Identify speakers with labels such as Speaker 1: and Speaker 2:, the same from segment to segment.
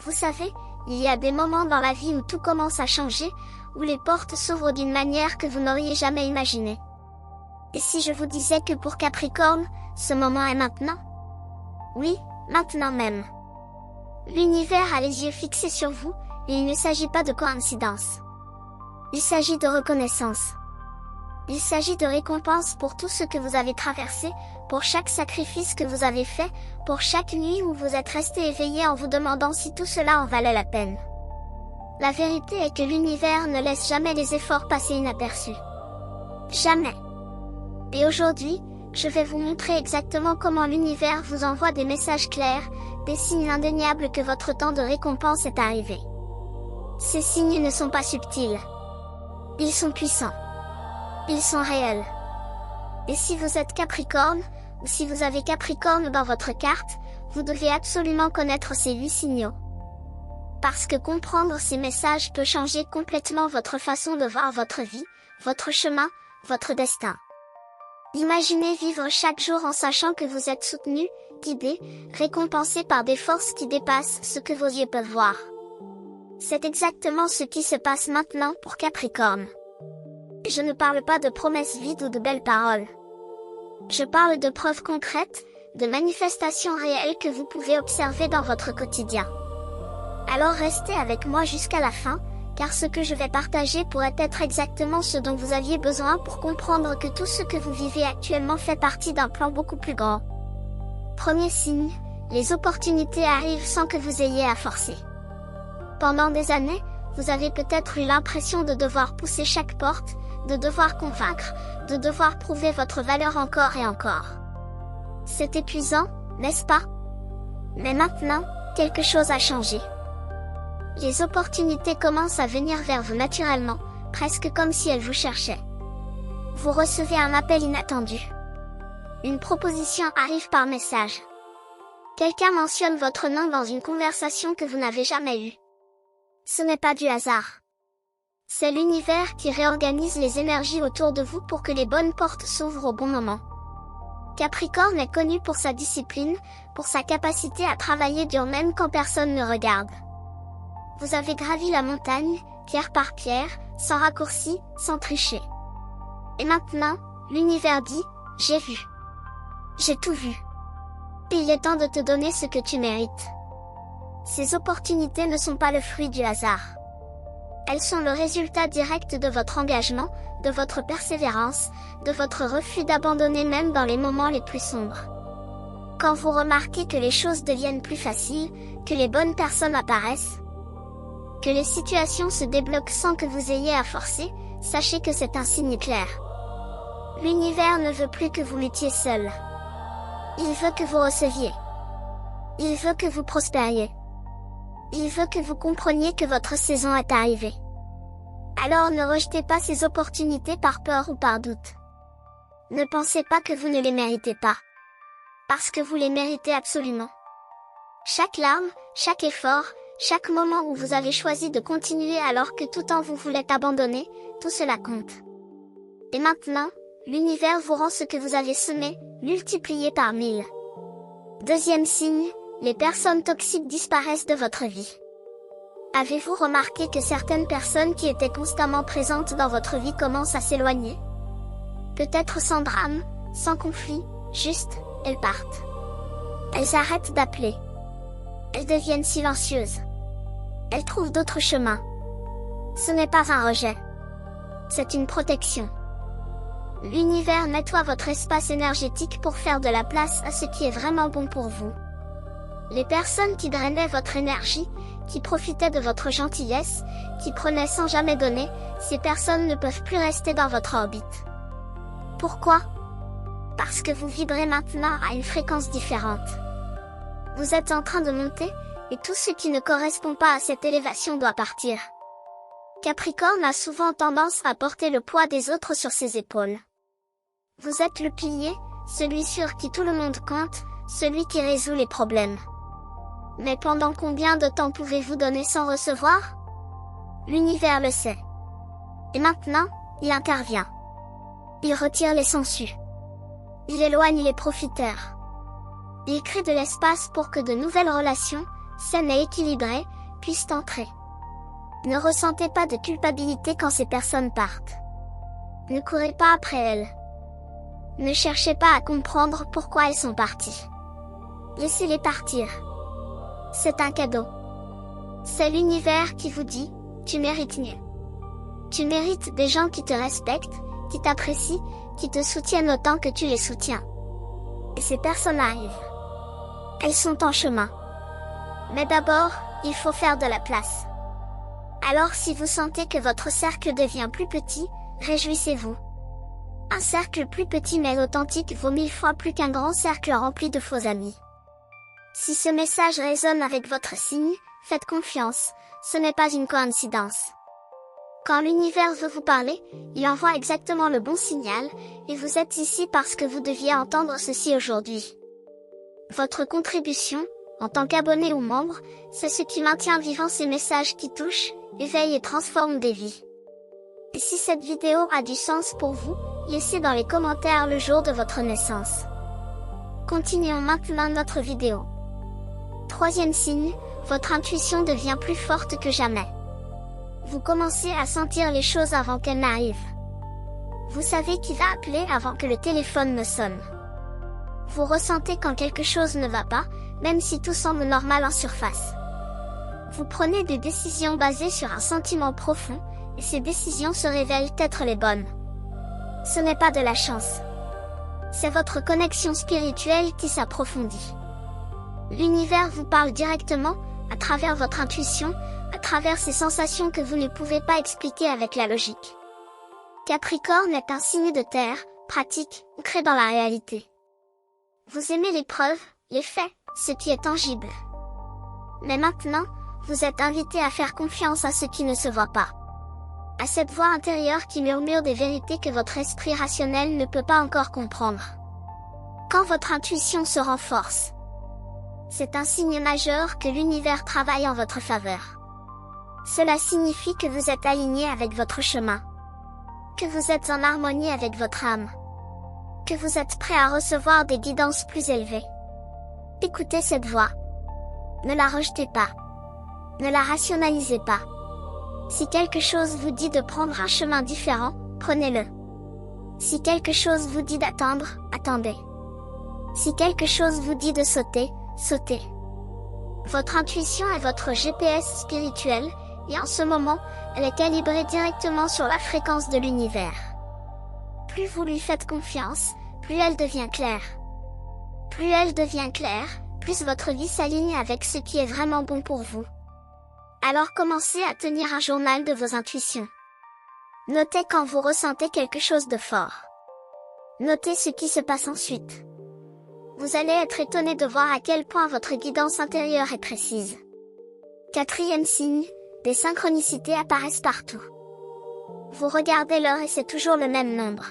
Speaker 1: Vous savez, il y a des moments dans la vie où tout commence à changer, où les portes s'ouvrent d'une manière que vous n'auriez jamais imaginée. Et si je vous disais que pour Capricorne, ce moment est maintenant? Oui, maintenant même. L'univers a les yeux fixés sur vous, et il ne s'agit pas de coïncidence. Il s'agit de reconnaissance. Il s'agit de récompense pour tout ce que vous avez traversé, pour chaque sacrifice que vous avez fait, pour chaque nuit où vous êtes resté éveillé en vous demandant si tout cela en valait la peine. La vérité est que l'univers ne laisse jamais les efforts passer inaperçus. Jamais. Et aujourd'hui, je vais vous montrer exactement comment l'univers vous envoie des messages clairs, des signes indéniables que votre temps de récompense est arrivé. Ces signes ne sont pas subtils. Ils sont puissants. Ils sont réels. Et si vous êtes Capricorne, ou si vous avez Capricorne dans votre carte, vous devez absolument connaître ces 8 signaux. Parce que comprendre ces messages peut changer complètement votre façon de voir votre vie, votre chemin, votre destin. Imaginez vivre chaque jour en sachant que vous êtes soutenu, guidé, récompensé par des forces qui dépassent ce que vos yeux peuvent voir. C'est exactement ce qui se passe maintenant pour Capricorne. Je ne parle pas de promesses vides ou de belles paroles. Je parle de preuves concrètes, de manifestations réelles que vous pouvez observer dans votre quotidien. Alors restez avec moi jusqu'à la fin, car ce que je vais partager pourrait être exactement ce dont vous aviez besoin pour comprendre que tout ce que vous vivez actuellement fait partie d'un plan beaucoup plus grand. Premier signe, les opportunités arrivent sans que vous ayez à forcer. Pendant des années, vous avez peut-être eu l'impression de devoir pousser chaque porte, de devoir convaincre, de devoir prouver votre valeur encore et encore. C'est épuisant, n'est-ce pas? Mais maintenant, quelque chose a changé. Les opportunités commencent à venir vers vous naturellement, presque comme si elles vous cherchaient. Vous recevez un appel inattendu. Une proposition arrive par message. Quelqu'un mentionne votre nom dans une conversation que vous n'avez jamais eue. Ce n'est pas du hasard. C'est l'univers qui réorganise les énergies autour de vous pour que les bonnes portes s'ouvrent au bon moment. Capricorne est connu pour sa discipline, pour sa capacité à travailler dur même quand personne ne regarde. Vous avez gravi la montagne, pierre par pierre, sans raccourci, sans tricher. Et maintenant, l'univers dit, j'ai vu. J'ai tout vu. Et il est temps de te donner ce que tu mérites. Ces opportunités ne sont pas le fruit du hasard. Elles sont le résultat direct de votre engagement, de votre persévérance, de votre refus d'abandonner même dans les moments les plus sombres. Quand vous remarquez que les choses deviennent plus faciles, que les bonnes personnes apparaissent, que les situations se débloquent sans que vous ayez à forcer, sachez que c'est un signe clair. L'univers ne veut plus que vous luttiez seul. Il veut que vous receviez. Il veut que vous prospériez. Il veut que vous compreniez que votre saison est arrivée. Alors ne rejetez pas ces opportunités par peur ou par doute. Ne pensez pas que vous ne les méritez pas. Parce que vous les méritez absolument. Chaque larme, chaque effort, chaque moment où vous avez choisi de continuer alors que tout en vous voulait abandonner, tout cela compte. Et maintenant, l'univers vous rend ce que vous avez semé, multiplié par 1000. Deuxième signe, les personnes toxiques disparaissent de votre vie. Avez-vous remarqué que certaines personnes qui étaient constamment présentes dans votre vie commencent à s'éloigner? Peut-être sans drame, sans conflit, juste, elles partent. Elles arrêtent d'appeler. Elles deviennent silencieuses. Elles trouvent d'autres chemins. Ce n'est pas un rejet. C'est une protection. L'univers nettoie votre espace énergétique pour faire de la place à ce qui est vraiment bon pour vous. Les personnes qui drainaient votre énergie, qui profitaient de votre gentillesse, qui prenaient sans jamais donner, ces personnes ne peuvent plus rester dans votre orbite. Pourquoi? Parce que vous vibrez maintenant à une fréquence différente. Vous êtes en train de monter, et tout ce qui ne correspond pas à cette élévation doit partir. Capricorne a souvent tendance à porter le poids des autres sur ses épaules. Vous êtes le pilier, celui sur qui tout le monde compte, celui qui résout les problèmes. Mais pendant combien de temps pouvez-vous donner sans recevoir? L'univers le sait. Et maintenant, il intervient. Il retire les sangsues. Il éloigne les profiteurs. Il crée de l'espace pour que de nouvelles relations, saines et équilibrées, puissent entrer. Ne ressentez pas de culpabilité quand ces personnes partent. Ne courez pas après elles. Ne cherchez pas à comprendre pourquoi elles sont parties. Laissez-les partir. C'est un cadeau. C'est l'univers qui vous dit, tu mérites mieux. Tu mérites des gens qui te respectent, qui t'apprécient, qui te soutiennent autant que tu les soutiens. Et ces personnes arrivent. Elles sont en chemin. Mais d'abord, il faut faire de la place. Alors si vous sentez que votre cercle devient plus petit, réjouissez-vous. Un cercle plus petit mais authentique vaut 1000 fois plus qu'un grand cercle rempli de faux amis. Si ce message résonne avec votre signe, faites confiance, ce n'est pas une coïncidence. Quand l'univers veut vous parler, il envoie exactement le bon signal, et vous êtes ici parce que vous deviez entendre ceci aujourd'hui. Votre contribution, en tant qu'abonné ou membre, c'est ce qui maintient vivant ces messages qui touchent, éveillent et transforment des vies. Et si cette vidéo a du sens pour vous, laissez dans les commentaires le jour de votre naissance. Continuons maintenant notre vidéo. Troisième signe, votre intuition devient plus forte que jamais. Vous commencez à sentir les choses avant qu'elles n'arrivent. Vous savez qui va appeler avant que le téléphone ne sonne. Vous ressentez quand quelque chose ne va pas, même si tout semble normal en surface. Vous prenez des décisions basées sur un sentiment profond, et ces décisions se révèlent être les bonnes. Ce n'est pas de la chance. C'est votre connexion spirituelle qui s'approfondit. L'univers vous parle directement, à travers votre intuition, à travers ces sensations que vous ne pouvez pas expliquer avec la logique. Capricorne est un signe de terre, pratique, ancré dans la réalité. Vous aimez les preuves, les faits, ce qui est tangible. Mais maintenant, vous êtes invité à faire confiance à ce qui ne se voit pas. À cette voix intérieure qui murmure des vérités que votre esprit rationnel ne peut pas encore comprendre. Quand votre intuition se renforce, c'est un signe majeur que l'univers travaille en votre faveur. Cela signifie que vous êtes aligné avec votre chemin, que vous êtes en harmonie avec votre âme, que vous êtes prêt à recevoir des guidances plus élevées. Écoutez cette voix. Ne la rejetez pas. Ne la rationalisez pas. Si quelque chose vous dit de prendre un chemin différent, prenez-le. Si quelque chose vous dit d'attendre, attendez. Si quelque chose vous dit de sauter, sautez. Votre intuition est votre GPS spirituel, et en ce moment, elle est calibrée directement sur la fréquence de l'univers. Plus vous lui faites confiance, plus elle devient claire. Plus elle devient claire, plus votre vie s'aligne avec ce qui est vraiment bon pour vous. Alors commencez à tenir un journal de vos intuitions. Notez quand vous ressentez quelque chose de fort. Notez ce qui se passe ensuite. Vous allez être étonné de voir à quel point votre guidance intérieure est précise. Quatrième signe, des synchronicités apparaissent partout. Vous regardez l'heure et c'est toujours le même nombre.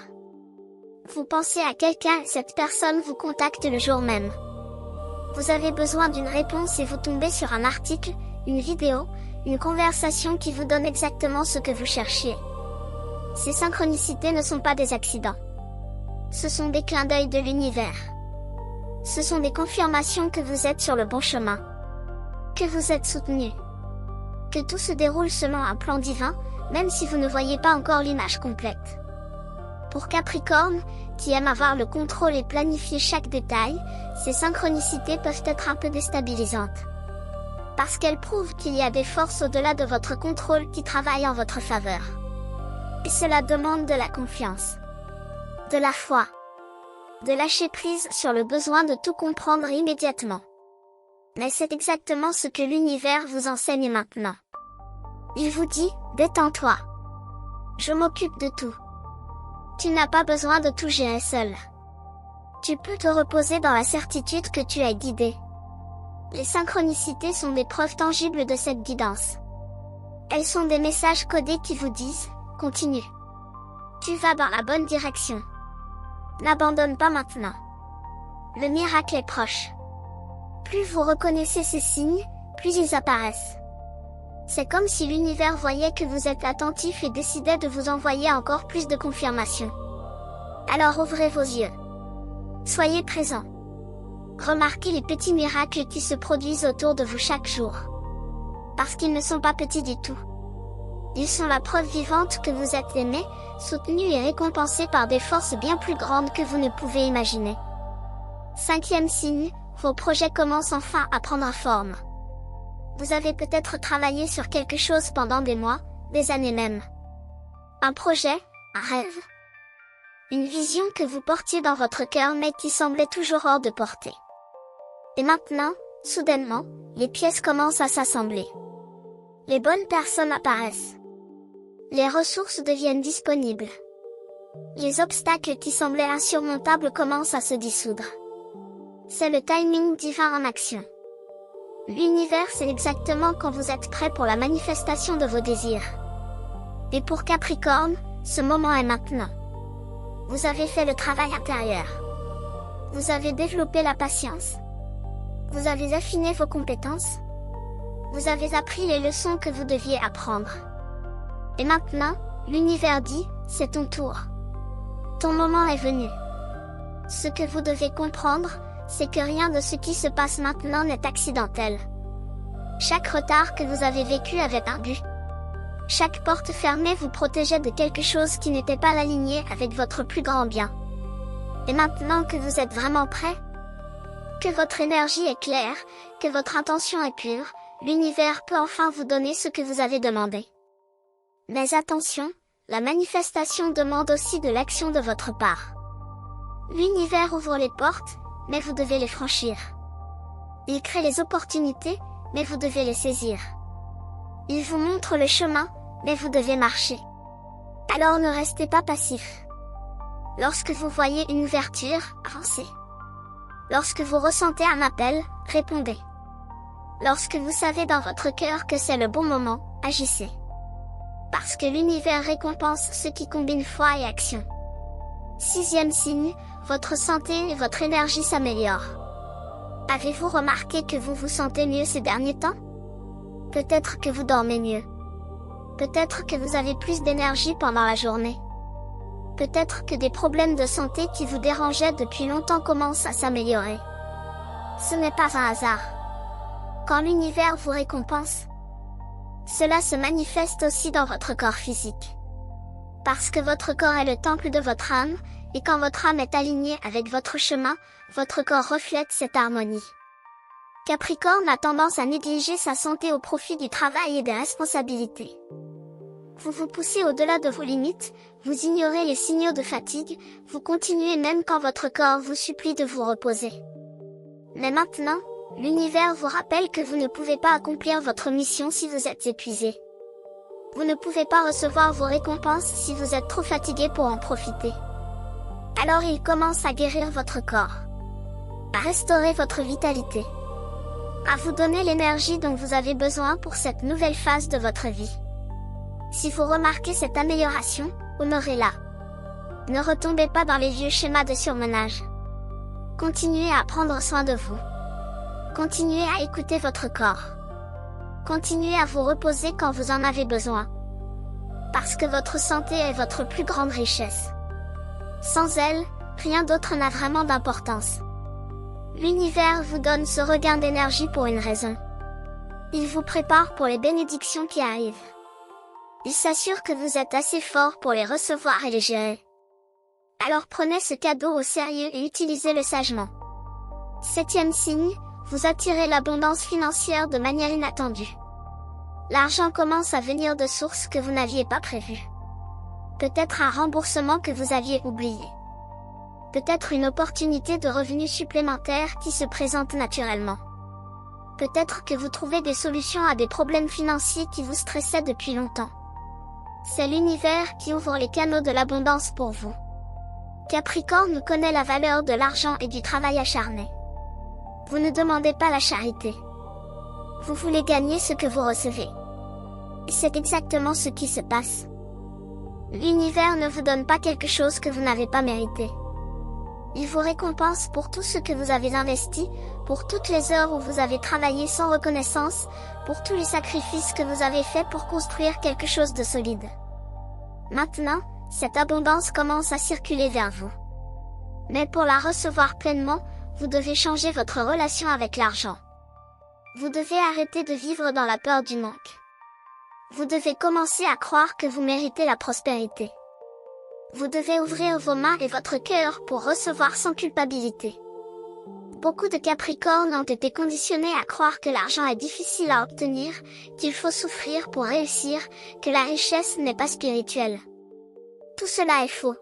Speaker 1: Vous pensez à quelqu'un et cette personne vous contacte le jour même. Vous avez besoin d'une réponse et vous tombez sur un article, une vidéo, une conversation qui vous donne exactement ce que vous cherchiez. Ces synchronicités ne sont pas des accidents. Ce sont des clins d'œil de l'univers. Ce sont des confirmations que vous êtes sur le bon chemin. Que vous êtes soutenu. Que tout se déroule selon un plan divin, même si vous ne voyez pas encore l'image complète. Pour Capricorne, qui aime avoir le contrôle et planifier chaque détail, ces synchronicités peuvent être un peu déstabilisantes. Parce qu'elles prouvent qu'il y a des forces au-delà de votre contrôle qui travaillent en votre faveur. Et cela demande de la confiance. De la foi. De lâcher prise sur le besoin de tout comprendre immédiatement. Mais c'est exactement ce que l'univers vous enseigne maintenant. Il vous dit, détends-toi. Je m'occupe de tout. Tu n'as pas besoin de tout gérer seul. Tu peux te reposer dans la certitude que tu es guidé. Les synchronicités sont des preuves tangibles de cette guidance. Elles sont des messages codés qui vous disent, continue. Tu vas dans la bonne direction. N'abandonne pas maintenant. Le miracle est proche. Plus vous reconnaissez ces signes, plus ils apparaissent. C'est comme si l'univers voyait que vous êtes attentif et décidait de vous envoyer encore plus de confirmations. Alors ouvrez vos yeux. Soyez présent. Remarquez les petits miracles qui se produisent autour de vous chaque jour. Parce qu'ils ne sont pas petits du tout. Ils sont la preuve vivante que vous êtes aimé, soutenu et récompensé par des forces bien plus grandes que vous ne pouvez imaginer. 5e signe, vos projets commencent enfin à prendre forme. Vous avez peut-être travaillé sur quelque chose pendant des mois, des années même. Un projet, un rêve. Une vision que vous portiez dans votre cœur mais qui semblait toujours hors de portée. Et maintenant, soudainement, les pièces commencent à s'assembler. Les bonnes personnes apparaissent. Les ressources deviennent disponibles. Les obstacles qui semblaient insurmontables commencent à se dissoudre. C'est le timing divin en action. L'univers sait exactement quand vous êtes prêt pour la manifestation de vos désirs. Et pour Capricorne, ce moment est maintenant. Vous avez fait le travail intérieur. Vous avez développé la patience. Vous avez affiné vos compétences. Vous avez appris les leçons que vous deviez apprendre. Et maintenant, l'univers dit, c'est ton tour. Ton moment est venu. Ce que vous devez comprendre, c'est que rien de ce qui se passe maintenant n'est accidentel. Chaque retard que vous avez vécu avait un but. Chaque porte fermée vous protégeait de quelque chose qui n'était pas aligné avec votre plus grand bien. Et maintenant que vous êtes vraiment prêt, que votre énergie est claire, que votre intention est pure, l'univers peut enfin vous donner ce que vous avez demandé. Mais attention, la manifestation demande aussi de l'action de votre part. L'univers ouvre les portes, mais vous devez les franchir. Il crée les opportunités, mais vous devez les saisir. Il vous montre le chemin, mais vous devez marcher. Alors ne restez pas passif. Lorsque vous voyez une ouverture, avancez. Lorsque vous ressentez un appel, répondez. Lorsque vous savez dans votre cœur que c'est le bon moment, agissez. Parce que l'univers récompense ceux qui combinent foi et action. 6e signe, votre santé et votre énergie s'améliorent. Avez-vous remarqué que vous vous sentez mieux ces derniers temps? Peut-être que vous dormez mieux. Peut-être que vous avez plus d'énergie pendant la journée. Peut-être que des problèmes de santé qui vous dérangeaient depuis longtemps commencent à s'améliorer. Ce n'est pas un hasard. Quand l'univers vous récompense, cela se manifeste aussi dans votre corps physique. Parce que votre corps est le temple de votre âme, et quand votre âme est alignée avec votre chemin, votre corps reflète cette harmonie. Capricorne a tendance à négliger sa santé au profit du travail et des responsabilités. Vous vous poussez au-delà de vos limites, vous ignorez les signaux de fatigue, vous continuez même quand votre corps vous supplie de vous reposer. Mais maintenant, l'univers vous rappelle que vous ne pouvez pas accomplir votre mission si vous êtes épuisé. Vous ne pouvez pas recevoir vos récompenses si vous êtes trop fatigué pour en profiter. Alors il commence à guérir votre corps, à restaurer votre vitalité, à vous donner l'énergie dont vous avez besoin pour cette nouvelle phase de votre vie. Si vous remarquez cette amélioration, honorez-la. Ne retombez pas dans les vieux schémas de surmenage. Continuez à prendre soin de vous. Continuez à écouter votre corps. Continuez à vous reposer quand vous en avez besoin. Parce que votre santé est votre plus grande richesse. Sans elle, rien d'autre n'a vraiment d'importance. L'univers vous donne ce regain d'énergie pour une raison. Il vous prépare pour les bénédictions qui arrivent. Il s'assure que vous êtes assez fort pour les recevoir et les gérer. Alors prenez ce cadeau au sérieux et utilisez-le sagement. 7e signe, vous attirez l'abondance financière de manière inattendue. L'argent commence à venir de sources que vous n'aviez pas prévues. Peut-être un remboursement que vous aviez oublié. Peut-être une opportunité de revenus supplémentaires qui se présente naturellement. Peut-être que vous trouvez des solutions à des problèmes financiers qui vous stressaient depuis longtemps. C'est l'univers qui ouvre les canaux de l'abondance pour vous. Capricorne connaît la valeur de l'argent et du travail acharné. Vous ne demandez pas la charité. Vous voulez gagner ce que vous recevez. Et c'est exactement ce qui se passe. L'univers ne vous donne pas quelque chose que vous n'avez pas mérité. Il vous récompense pour tout ce que vous avez investi, pour toutes les heures où vous avez travaillé sans reconnaissance, pour tous les sacrifices que vous avez faits pour construire quelque chose de solide. Maintenant, cette abondance commence à circuler vers vous. Mais pour la recevoir pleinement, Vous devez changer votre relation avec l'argent. Vous devez arrêter de vivre dans la peur du manque. Vous devez commencer à croire que vous méritez la prospérité. Vous devez ouvrir vos mains et votre cœur pour recevoir sans culpabilité. Beaucoup de Capricornes ont été conditionnés à croire que l'argent est difficile à obtenir, qu'il faut souffrir pour réussir, que la richesse n'est pas spirituelle. Tout cela est faux.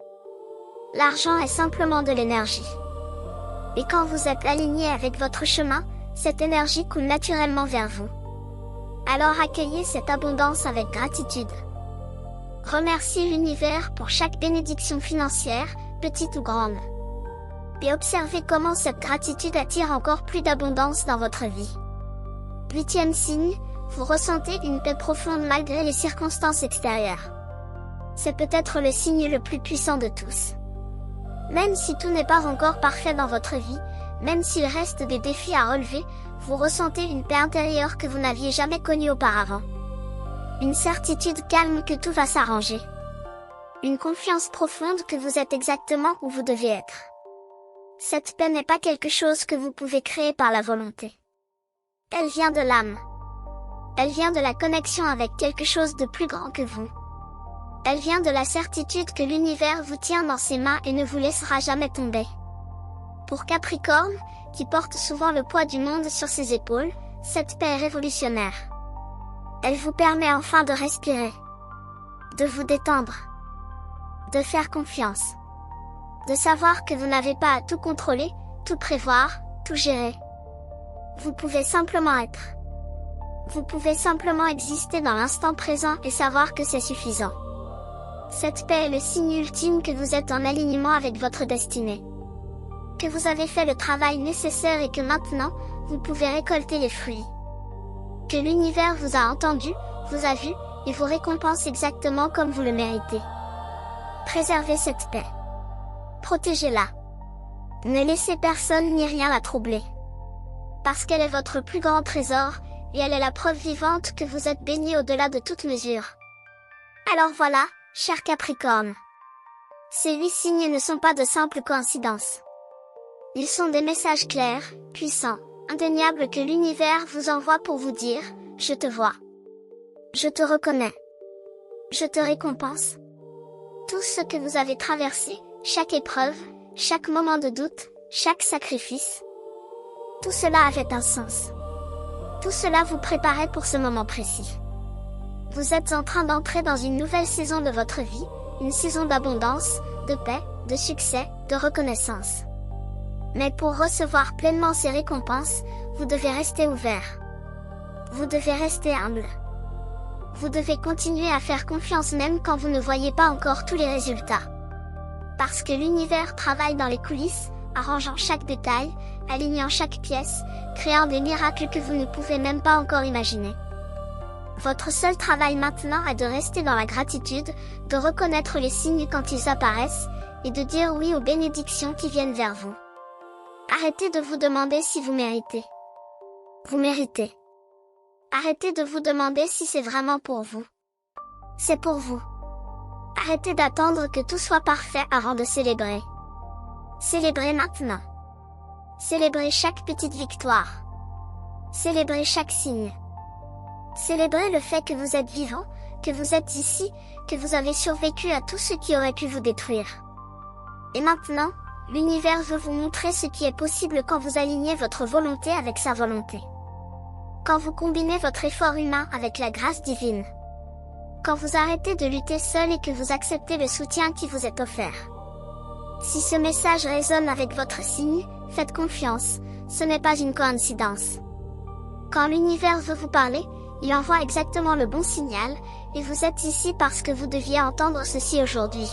Speaker 1: L'argent est simplement de l'énergie. Et quand vous êtes aligné avec votre chemin, cette énergie coule naturellement vers vous. Alors accueillez cette abondance avec gratitude. Remerciez l'univers pour chaque bénédiction financière, petite ou grande. Et observez comment cette gratitude attire encore plus d'abondance dans votre vie. 8e signe, vous ressentez une paix profonde malgré les circonstances extérieures. C'est peut-être le signe le plus puissant de tous. Même si tout n'est pas encore parfait dans votre vie, même s'il reste des défis à relever, vous ressentez une paix intérieure que vous n'aviez jamais connue auparavant. Une certitude calme que tout va s'arranger. Une confiance profonde que vous êtes exactement où vous devez être. Cette paix n'est pas quelque chose que vous pouvez créer par la volonté. Elle vient de l'âme. Elle vient de la connexion avec quelque chose de plus grand que vous. Elle vient de la certitude que l'univers vous tient dans ses mains et ne vous laissera jamais tomber. Pour Capricorne, qui porte souvent le poids du monde sur ses épaules, cette paix est révolutionnaire. Elle vous permet enfin de respirer, de vous détendre, de faire confiance, de savoir que vous n'avez pas à tout contrôler, tout prévoir, tout gérer. Vous pouvez simplement être. Vous pouvez simplement exister dans l'instant présent et savoir que c'est suffisant. Cette paix est le signe ultime que vous êtes en alignement avec votre destinée. Que vous avez fait le travail nécessaire et que maintenant, vous pouvez récolter les fruits. Que l'univers vous a entendu, vous a vu, et vous récompense exactement comme vous le méritez. Préservez cette paix. Protégez-la. Ne laissez personne ni rien la troubler. Parce qu'elle est votre plus grand trésor, et elle est la preuve vivante que vous êtes béni au-delà de toute mesure. Alors voilà, cher Capricorne. Ces 8 signes ne sont pas de simples coïncidences. Ils sont des messages clairs, puissants, indéniables que l'univers vous envoie pour vous dire « Je te vois. Je te reconnais. Je te récompense. » Tout ce que vous avez traversé, chaque épreuve, chaque moment de doute, chaque sacrifice, tout cela avait un sens. Tout cela vous préparait pour ce moment précis. Vous êtes en train d'entrer dans une nouvelle saison de votre vie, une saison d'abondance, de paix, de succès, de reconnaissance. Mais pour recevoir pleinement ces récompenses, vous devez rester ouvert. Vous devez rester humble. Vous devez continuer à faire confiance même quand vous ne voyez pas encore tous les résultats. Parce que l'univers travaille dans les coulisses, arrangeant chaque détail, alignant chaque pièce, créant des miracles que vous ne pouvez même pas encore imaginer. Votre seul travail maintenant est de rester dans la gratitude, de reconnaître les signes quand ils apparaissent, et de dire oui aux bénédictions qui viennent vers vous. Arrêtez de vous demander si vous méritez. Vous méritez. Arrêtez de vous demander si c'est vraiment pour vous. C'est pour vous. Arrêtez d'attendre que tout soit parfait avant de célébrer. Célébrez maintenant. Célébrez chaque petite victoire. Célébrez chaque signe. Célébrez le fait que vous êtes vivant, que vous êtes ici, que vous avez survécu à tout ce qui aurait pu vous détruire. Et maintenant, l'univers veut vous montrer ce qui est possible quand vous alignez votre volonté avec sa volonté. Quand vous combinez votre effort humain avec la grâce divine. Quand vous arrêtez de lutter seul et que vous acceptez le soutien qui vous est offert. Si ce message résonne avec votre signe, faites confiance, ce n'est pas une coïncidence. Quand l'univers veut vous parler, il envoie exactement le bon signal, et vous êtes ici parce que vous deviez entendre ceci aujourd'hui.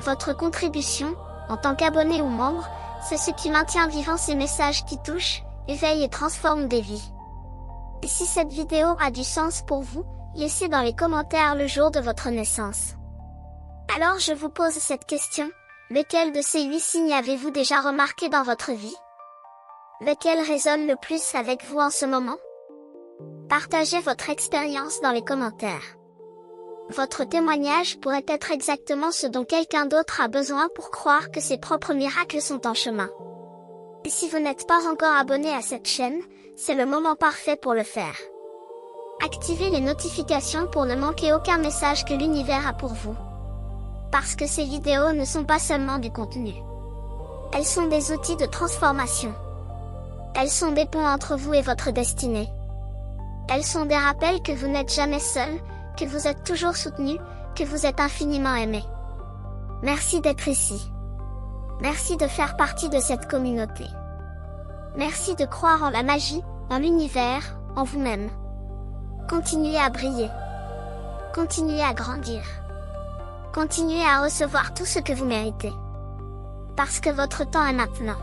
Speaker 1: Votre contribution, en tant qu'abonné ou membre, c'est ce qui maintient vivant ces messages qui touchent, éveillent et transforment des vies. Et si cette vidéo a du sens pour vous, laissez dans les commentaires le jour de votre naissance. Alors je vous pose cette question, lequel de ces 8 signes avez-vous déjà remarqué dans votre vie? Lequel résonne le plus avec vous en ce moment? Partagez votre expérience dans les commentaires. Votre témoignage pourrait être exactement ce dont quelqu'un d'autre a besoin pour croire que ses propres miracles sont en chemin. Et si vous n'êtes pas encore abonné à cette chaîne, c'est le moment parfait pour le faire. Activez les notifications pour ne manquer aucun message que l'univers a pour vous. Parce que ces vidéos ne sont pas seulement du contenu. Elles sont des outils de transformation. Elles sont des ponts entre vous et votre destinée. Elles sont des rappels que vous n'êtes jamais seul, que vous êtes toujours soutenu, que vous êtes infiniment aimé. Merci d'être ici. Merci de faire partie de cette communauté. Merci de croire en la magie, en l'univers, en vous-même. Continuez à briller. Continuez à grandir. Continuez à recevoir tout ce que vous méritez. Parce que votre temps est maintenant.